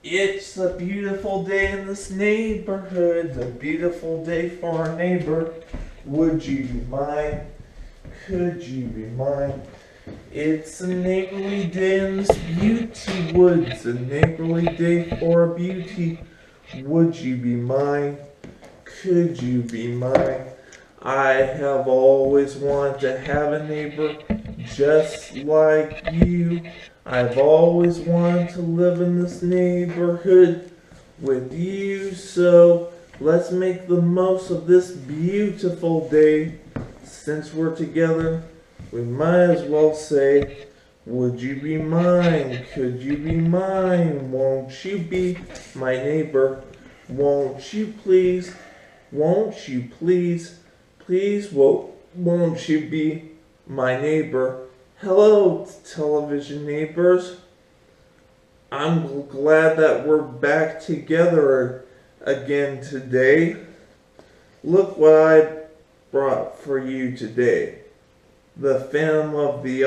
It's a beautiful day in this neighborhood, a beautiful day for our neighbor. Would you be mine? Could you be mine? It's a neighborly day in this beauty woods, a neighborly day for a beauty. Would you be mine? Could you be mine? I have always wanted to have a neighbor just like you. I've always wanted to live in this neighborhood with you, so let's make the most of this beautiful day. Since we're together, we might as well say, would you be mine? Could you be mine? Won't you be my neighbor? Won't you please? Won't you please? Please, won't you be my neighbor? Hello, television neighbors. I'm glad that we're back together again today. Look what I brought for you today. The Phantom of the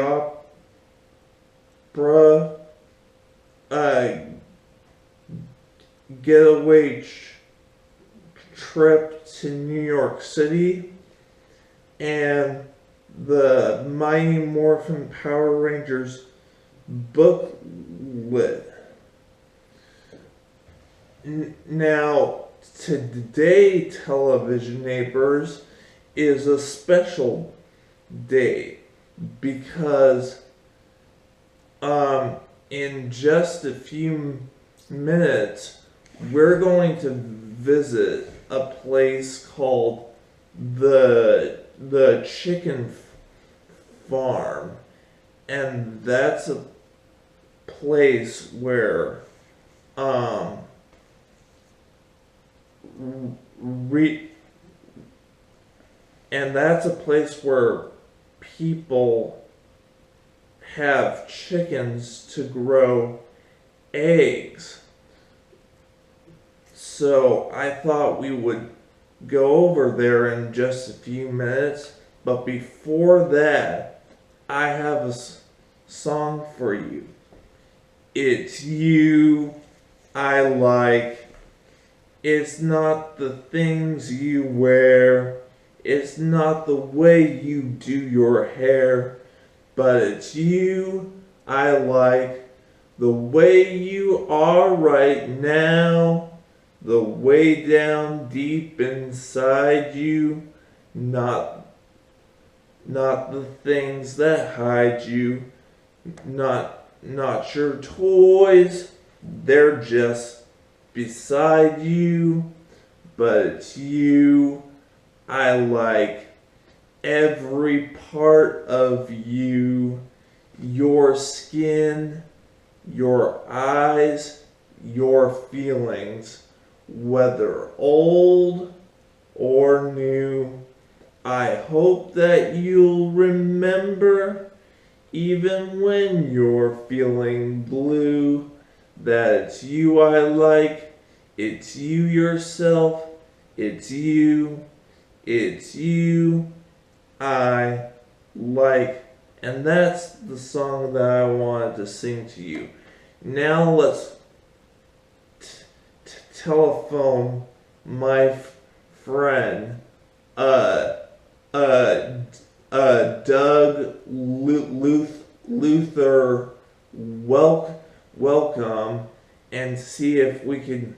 Opera getaway trip to New York City, and the Mighty Morphin Power Rangers booklet. Now, today, television neighbors, is a special day because in just a few minutes we're going to visit a place called the Chicken Farm, and that's a place where people have chickens to grow eggs. So I thought we would go over there in just a few minutes, but before that, I have a song for you. It's you I like. It's not the things you wear. It's not the way you do your hair. But it's you I like. The way you are right now. The way down deep inside you. Not the things that hide you. Not your toys. They're just beside you. But it's you I like. Every part of you. Your skin. Your eyes. Your feelings. Whether old or new. I hope that you'll remember, even when you're feeling blue, that it's you I like, it's you yourself, it's you I like. And that's the song that I wanted to sing to you. Now let's telephone my friend, Doug Luther, welcome, and see if we can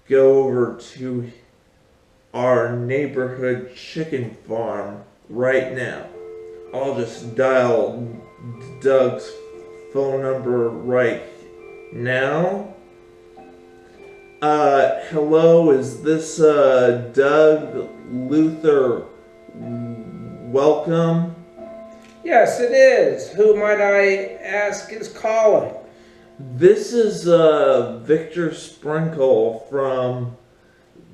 go over to our neighborhood chicken farm right now. I'll just dial Doug's phone number right now. Hello, is this Doug Luther? Welcome. Yes, it is. Who might I ask is calling? This is Victor Sprinkle from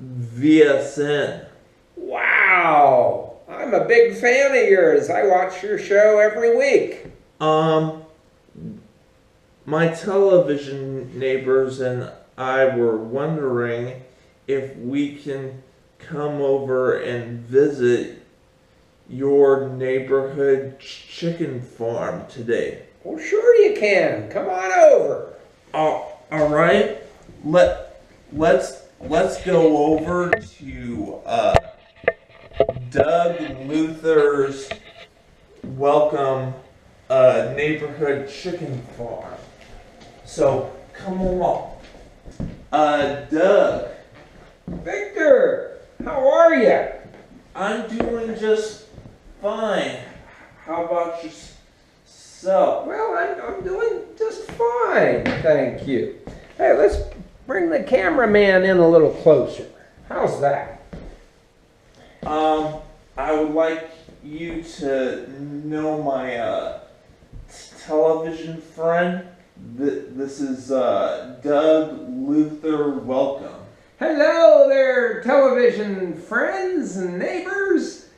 VSN. Wow! I'm a big fan of yours. I watch your show every week. My television neighbors and I were wondering if we can come over and visit your neighborhood chicken farm today. Well, sure you can. Come on over. All right. let's go over to Doug Luther's Welcome Neighborhood Chicken Farm. So come along. Doug. Victor, how are you? I'm doing just fine. How about yourself? Well, I'm doing just fine, thank you. Hey, let's bring the cameraman in a little closer. How's that? I would like you to know my television friend. This is Doug Luther. Welcome. Hello there, television friends and neighbors.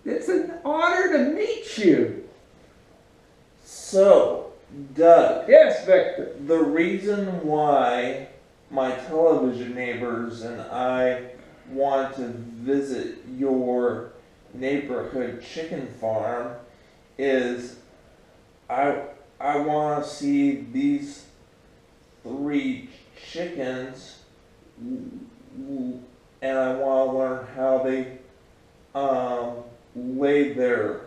It's an honor to meet you. So, Doug. Yes, Victor. The reason why my television neighbors and I want to visit your neighborhood chicken farm is I want to see these 3 chickens, and I want to learn how they lay their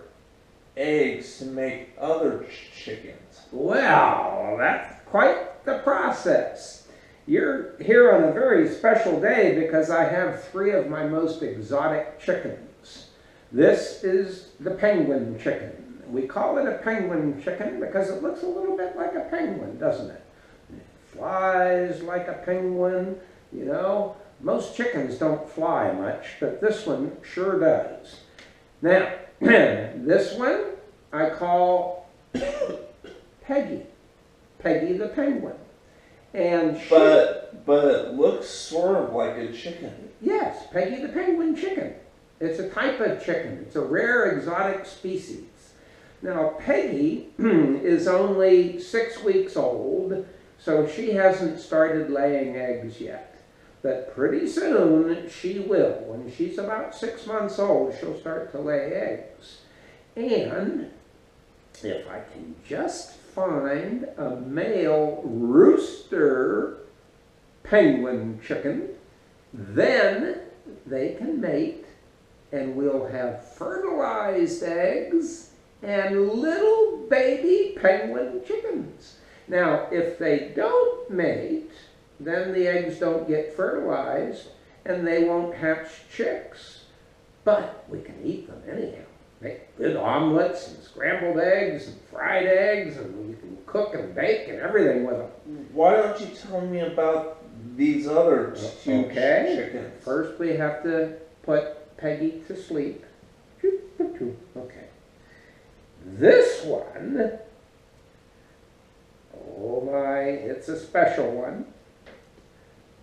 eggs to make other chickens. Well, that's quite the process. You're here on a very special day because I have 3 of my most exotic chickens. This is the penguin chicken. We call it a penguin chicken because it looks a little bit like a penguin, doesn't it? It flies like a penguin, you know. Most chickens don't fly much, but this one sure does. Now, this one I call Peggy. Peggy the penguin. And she, but it looks sort of like a chicken. Yes, Peggy the penguin chicken. It's a type of chicken. It's a rare exotic species. Now, Peggy is only 6 weeks old, so she hasn't started laying eggs yet. But pretty soon she will. When she's about 6 months old, she'll start to lay eggs. And if I can just find a male rooster penguin chicken, then they can mate and we'll have fertilized eggs and little baby penguin chickens. Now, if they don't mate, then the eggs don't get fertilized and they won't hatch chicks. But we can eat them anyhow. Make good omelets and scrambled eggs and fried eggs, and you can cook and bake and everything with them. Why don't you tell me about these other 2 chickens? First we have to put Peggy to sleep. Okay. This one, oh my, it's a special one.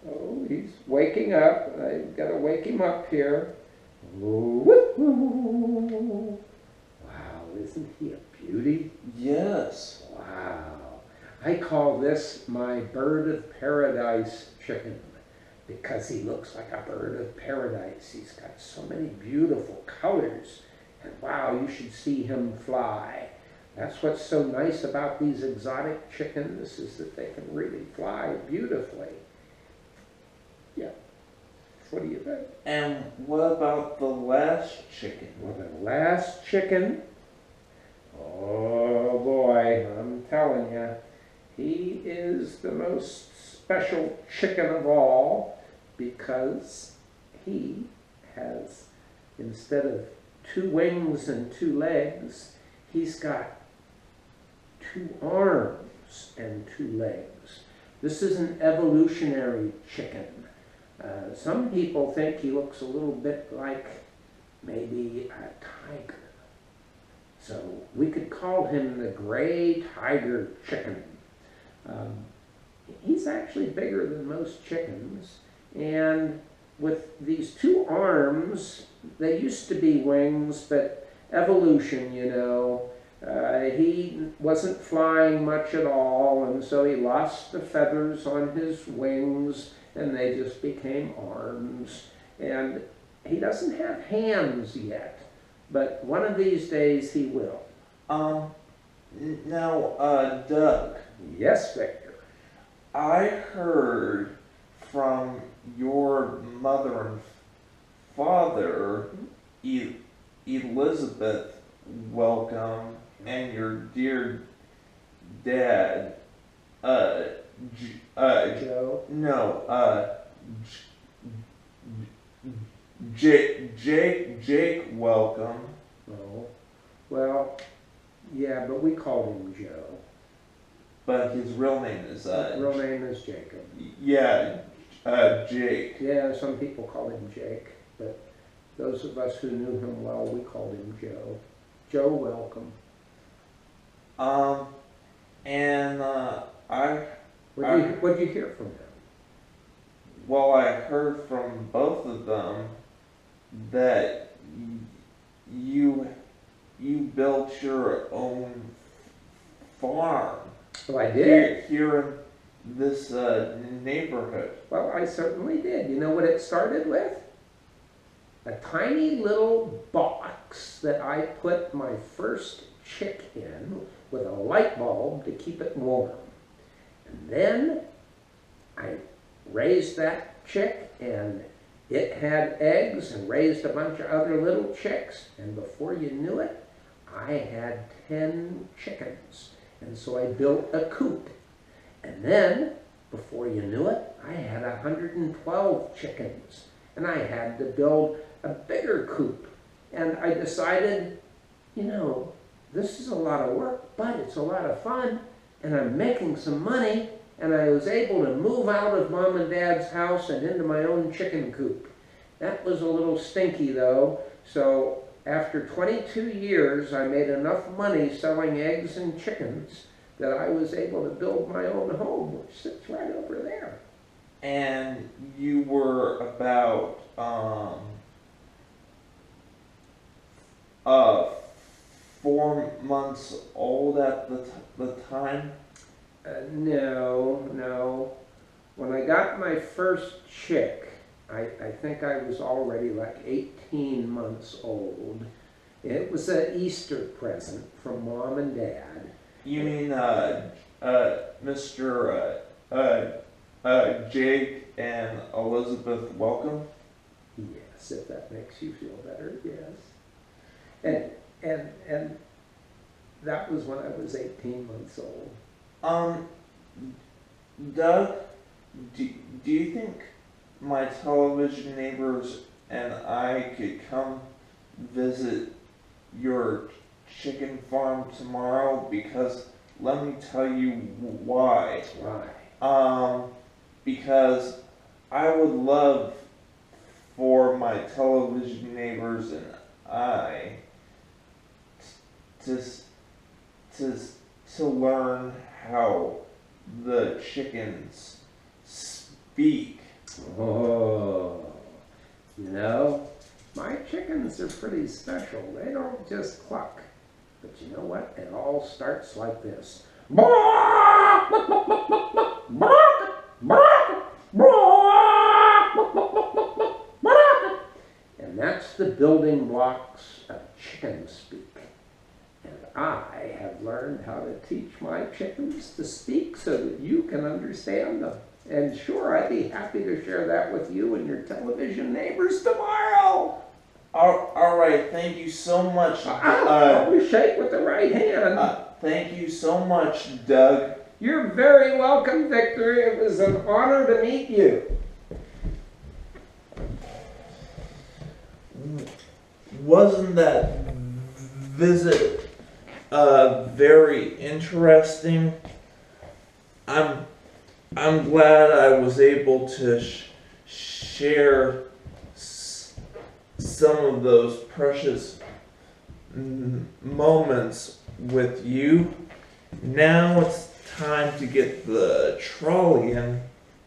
Oh, he's waking up. I've got to wake him up here. Wow, isn't he a beauty? Yes. Wow. I call this my bird of paradise chicken because he looks like a bird of paradise. He's got so many beautiful colors. And wow, you should see him fly. That's what's so nice about these exotic chickens is that they can really fly beautifully. Yeah. What do you think? And what about the last chicken? Well, the last chicken, oh boy, I'm telling you, he is the most special chicken of all because he has, instead of 2 wings and 2 legs, he's got 2 arms and 2 legs. This is an evolutionary chicken. Some people think he looks a little bit like maybe a tiger. So we could call him the gray tiger chicken. He's actually bigger than most chickens, and with these 2 arms, they used to be wings, but evolution, you know, he wasn't flying much at all, and so he lost the feathers on his wings, and they just became arms. And he doesn't have hands yet, but one of these days he will. Now, Doug. Yes, Victor. I heard from your mother and father, Elizabeth, welcome, and your dear dad, Joe? no, Jake, welcome. Oh. Well, yeah, but we called him Joe. But his real name is, His real name is Jacob. yeah, Jake. Yeah, some people call him Jake, but those of us who knew him well, we called him Joe. Joe, welcome. And, What'd you hear from them? well, I heard from both of them that you built your own farm. Well, I did. Here in this neighborhood. Well, I certainly did. You know what it started with? A tiny little box that I put my first chick in with a light bulb to keep it warm. And then I raised that chick, and it had eggs and raised a bunch of other little chicks. And before you knew it, I had 10 chickens. And so I built a coop. And then, before you knew it, I had 112 chickens. And I had to build a bigger coop. And I decided, you know, this is a lot of work, but it's a lot of fun. And I'm making some money. And I was able to move out of Mom and Dad's house and into my own chicken coop. That was a little stinky, though. So after 22 years, I made enough money selling eggs and chickens that I was able to build my own home, which sits right over there. And you were about 4 months old at the time? No. When I got my first chick, I think I was already like 18 months old. It was an Easter present from Mom and Dad. You mean Mr. Jake and Elizabeth welcome? Yes, if that makes you feel better, yes. And that was when I was 18 months old. Doug, do you think my television neighbors and I could come visit your chicken farm tomorrow? Because let me tell you why. Why? Because I would love for my television neighbors and I to learn how the chickens speak. Oh, you know, my chickens are pretty special. They don't just cluck. But you know what? It all starts like this. And that's the building blocks of chicken speak. And I have learned how to teach my chickens to speak so that you can understand them. And sure, I'd be happy to share that with you and your television neighbors tomorrow. All right, thank you so much. Always shake with the right hand. Thank you so much, Doug. You're very welcome, Victor. It was an honor to meet you. Wasn't that visit very interesting? I'm glad I was able to share some of those precious moments with you. Now it's time to get the trolley and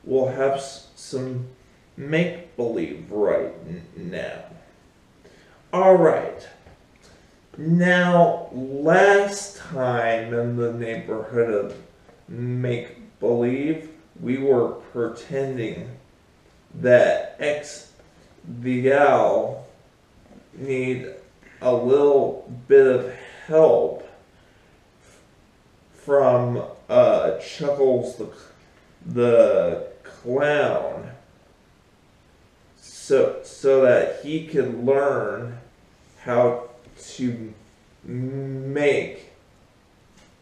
we'll have some make-believe right now. Alright, now last time in the neighborhood of make-believe, we were pretending that the owl need a little bit of help from Chuckles the clown so that he could learn how to make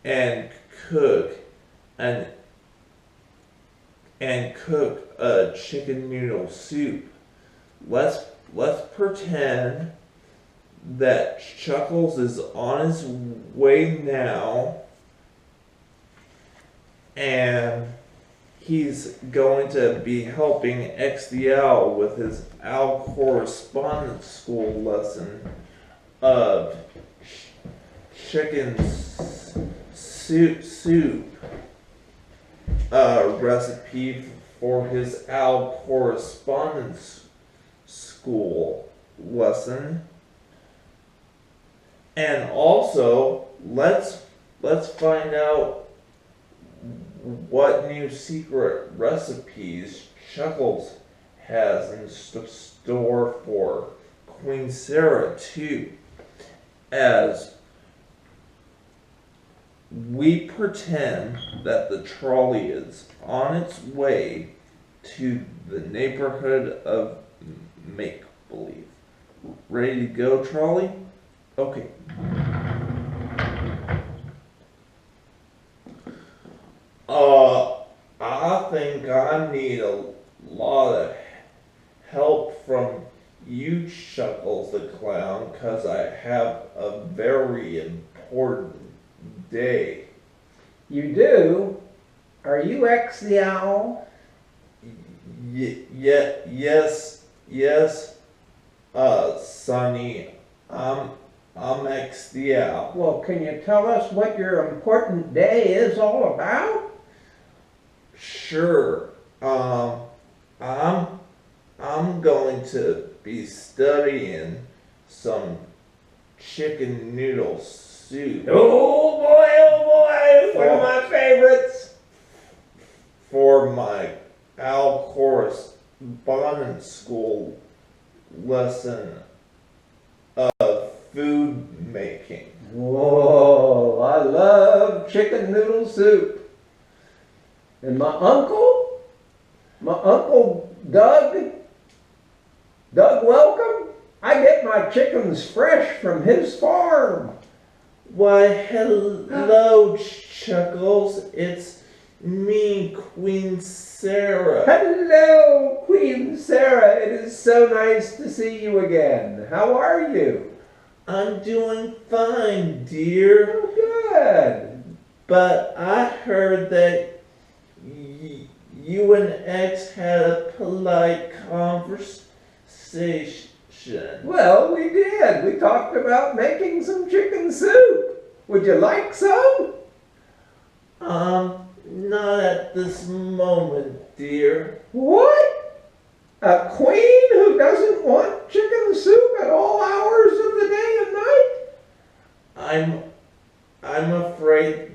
and cook and cook a chicken noodle soup. Let's pretend that Chuckles is on his way now, and he's going to be helping XDL with his Owl Correspondence School lesson of chicken soup recipe for his Owl Correspondence School lesson. And also, let's find out what new secret recipes Chuckles has in store for Queen Sarah too, as we pretend that the trolley is on its way to the neighborhood of make-believe. Ready to go, trolley? Okay. I think I need a lot of help from you, Chuckles the Clown, 'cause I have a very important day. You do? Are you X the Owl? Yes, Sonny, I'm X the Owl. Well, can you tell us what your important day is all about? Sure. I'm going to be studying some chicken noodle soup. Oh boy, one of my favorites. For my Owl Correspondence School lesson of food making. Whoa, I love chicken noodle soup. And my uncle Doug Welcome, I get my chickens fresh from his farm. Why, hello, Chuckles. It's me, Queen Sarah. Hello, Queen Sarah. It is so nice to see you again. How are you? I'm doing fine, dear. Oh, good. But I heard that you and X had a polite conversation. Well, we did. We talked about making some chicken soup. Would you like some? Not at this moment, dear. What? A queen who doesn't want chicken soup at all hours of the day and night? I'm afraid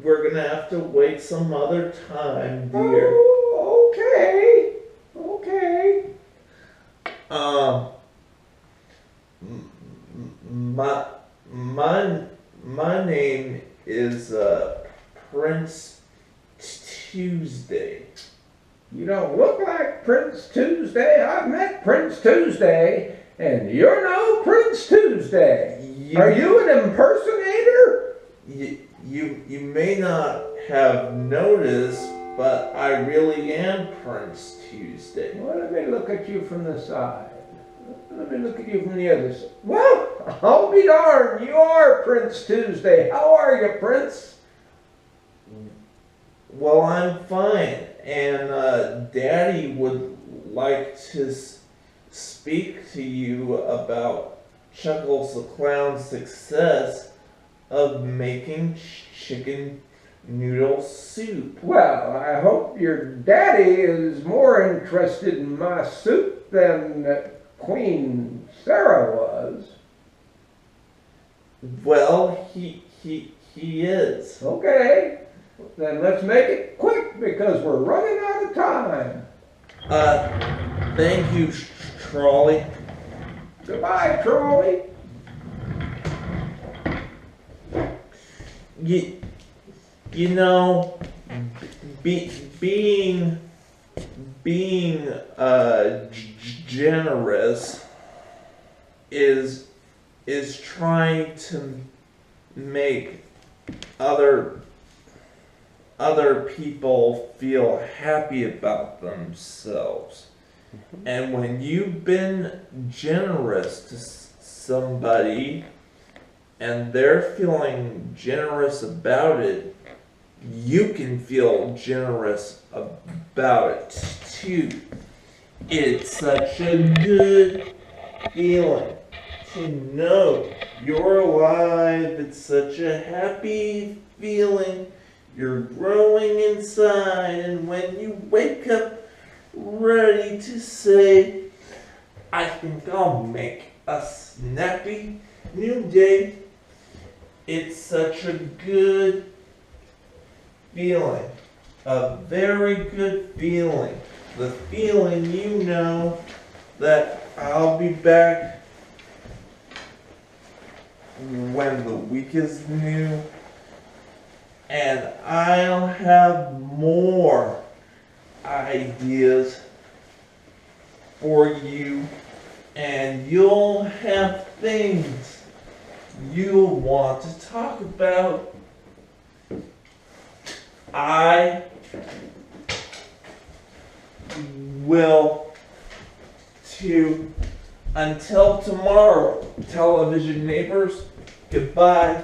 we're gonna have to wait some other time, dear. Oh, okay. Okay. My name is Prince Tuesday. You don't look like Prince Tuesday. I've met Prince Tuesday, and you're no Prince Tuesday. Are you an impersonator? You may not have noticed, but I really am Prince Tuesday. Well, let me look at you from the side. Let me look at you from the other side. Well, I'll be darned, you are Prince Tuesday. How are you, Prince? Well, I'm fine, and Daddy would like to speak to you about Chuckles the Clown's success of making chicken noodle soup. Well, I hope your daddy is more interested in my soup than Queen Sarah was. Well, he is. Okay, then let's make it quick because we're running out of time. Thank you, Trolley. Goodbye, Trolley. You know, being being generous is trying to make other people feel happy about themselves. And when you've been generous to somebody and they're feeling generous about it, you can feel generous about it too. It's such a good feeling to know you're alive. It's such a happy feeling. You're growing inside, and when you wake up ready to say, I think I'll make a snappy new day, it's such a good feeling. A very good feeling. The feeling you know that I'll be back when the week is new, and I'll have more ideas for you, and you'll have things you'll want to talk about. I will too. Until tomorrow, television neighbors, goodbye.